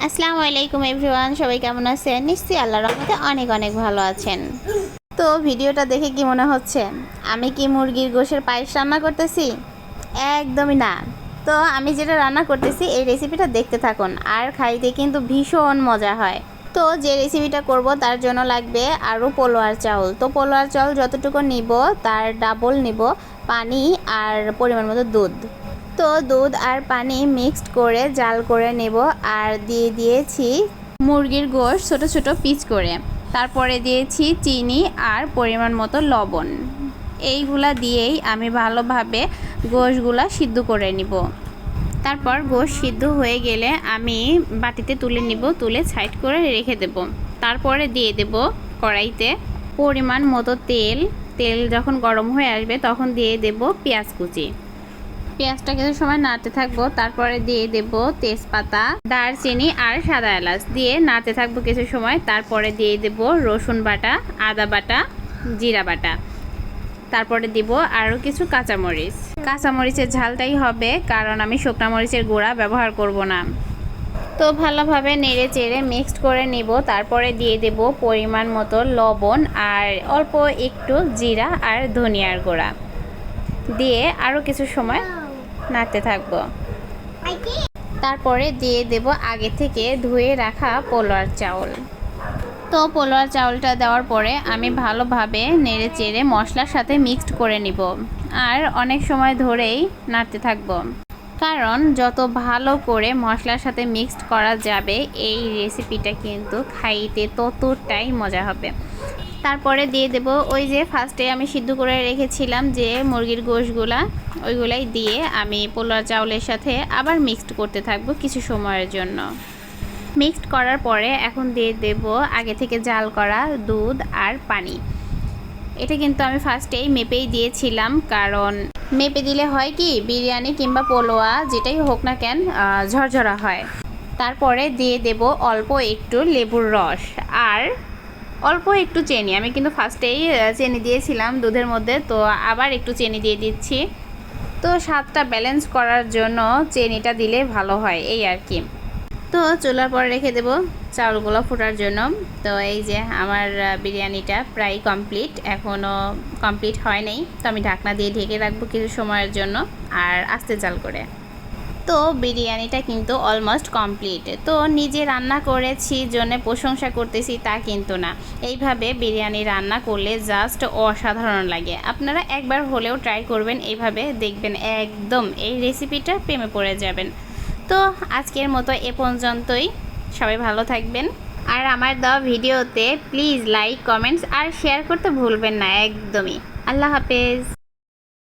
আসসালামু আলাইকুম এভরিওয়ান, সবাই কেমন আছেন? নিশ্চয়ই আল্লাহর রহমতে অনেক অনেক ভালো আছেন। তো ভিডিওটা দেখে কি মনে হচ্ছে আমি কি মুরগির গোশের পায়েস রান্না করতেছি? একদমই না। তো আমি যেটা রান্না করতেছি এই রেসিপিটা দেখতে থাকুন, আর খাইতে কিন্তু ভীষণ মজা হয়। তো যে রেসিপিটা করব তার জন্য লাগবে আরও পোলোয়ার চাউল। তো পোলোয়ার চাউল যতটুকু নিব তার ডাবল নিব পানি আর পরিমাণ মতো দুধ। তো দুধ আর পানি মিক্সড করে জাল করে নেব, আর দিয়ে দিয়েছি মুরগির গোশ ছোট ছোট পিস করে। তারপরে দিয়েছি চিনি আর পরিমাণ মতো লবণ। এইগুলা দিয়েই আমি ভালোভাবে গোশগুলা সিদ্ধ করে নিব। তারপর গোশ সিদ্ধ হয়ে গেলে আমি বাটিতে তুলে নিব, তুলে সাইড করে রেখে দেব। তারপরে দিয়ে দেব কড়াইতে পরিমাণ মতো তেল। তেল যখন গরম হয়ে আসবে তখন দিয়ে দেব পেঁয়াজ কুচি। পেঁয়াজটা কিছু সময় নাড়তে থাকবো। তারপরে দিয়ে দেব তেজপাতা, দারচিনি আর সাদা এলাচ দিয়ে নাড়তে থাকবো কিছু সময়। তারপরে দিয়ে দেব রসুন বাটা, আদা বাটা, জিরা বাটা। তারপরে দিব আরও কিছু কাঁচামরিচ। কাঁচামরিচের ঝালটাই হবে, কারণ আমি শুকনা মরিচের গুঁড়া ব্যবহার করব না। তো ভালোভাবে নেড়ে চেড়ে মিক্সড করে নিব। তারপরে দিয়ে দেব পরিমাণ মতো লবণ আর অল্প একটু জিরা আর ধনিয়ার গুঁড়া দিয়ে আরও কিছু সময় নাড়তে থাকবো। তারপরে দিয়ে দেব আগে থেকে ধুয়ে রাখা পোলোয়ার চাউল। তো পোলোয়ার চাউলটা দেওয়ার পরে আমি ভালোভাবে নেড়ে চেড়ে মশলার সাথে মিক্সড করে নিব, আর অনেক সময় ধরেই নাড়তে থাকবো, কারণ যত ভালো করে মশলার সাথে মিক্সড করা যাবে এই রেসিপিটা কিন্তু খাইতে ততটাই মজা হবে। তারপরে দিয়ে দেব ওই যে ফার্স্টে আমি সিদ্ধ করে রেখেছিলাম যে মুরগির গোশগুলা, ওইগুলাই দিয়ে আমি পোলোয়ার চাউলের সাথে আবার মিক্সড করতে থাকবো কিছু সময়ের জন্য। মিক্সড করার পরে এখন দিয়ে দেব আগে থেকে জাল করা দুধ আর পানি। এটা কিন্তু আমি ফার্স্টেই মেপেই দিয়েছিলাম, কারণ মেপে দিলে হয় কি বিরিয়ানি কিংবা পোলোয়া যেটাই হোক না কেন ঝরঝরা হয়। তারপরে দিয়ে দেব অল্প একটু লেবুর রস আর অল্প একটু চিনি। আমি কিন্তু ফার্স্টেই চিনি দিয়েছিলাম দুধের মধ্যে, তো আবার একটু চিনি দিয়ে দিচ্ছি। তো স্বাদটা ব্যালেন্স করার জন্য চিনিটা দিলে ভালো হয় এই আর কি। তো চুলার পরে রেখে দেব চাউলগুলো ফোটার জন্য। তো এই যে আমার বিরিয়ানিটা প্রায় কমপ্লিট, এখনও কমপ্লিট হয় নাই। তো আমি ঢাকনা দিয়ে ঢেকে রাখবো কিছু সময়ের জন্য আর আস্তে জাল করে। তো বিরিয়ানিটা কিন্তু অলমোস্ট কমপ্লিট। তো নিজে রান্না করেছি জন্য প্রশংসা করতেছি তা কিন্তু না, এইভাবে বিরিয়ানি রান্না করলে জাস্ট অসাধারণ লাগে। আপনারা একবার হলেও ট্রাই করবেন এইভাবে, দেখবেন একদম এই রেসিপিটা প্রেমে পড়ে যাবেন। তো আজকের মতো এ পর্যন্তই। সবাই ভালো থাকবেন, আর আমার দেওয়া ভিডিওতে প্লিজ লাইক, কমেন্টস আর শেয়ার করতে ভুলবেন না একদমই। আল্লাহ হাফেজ।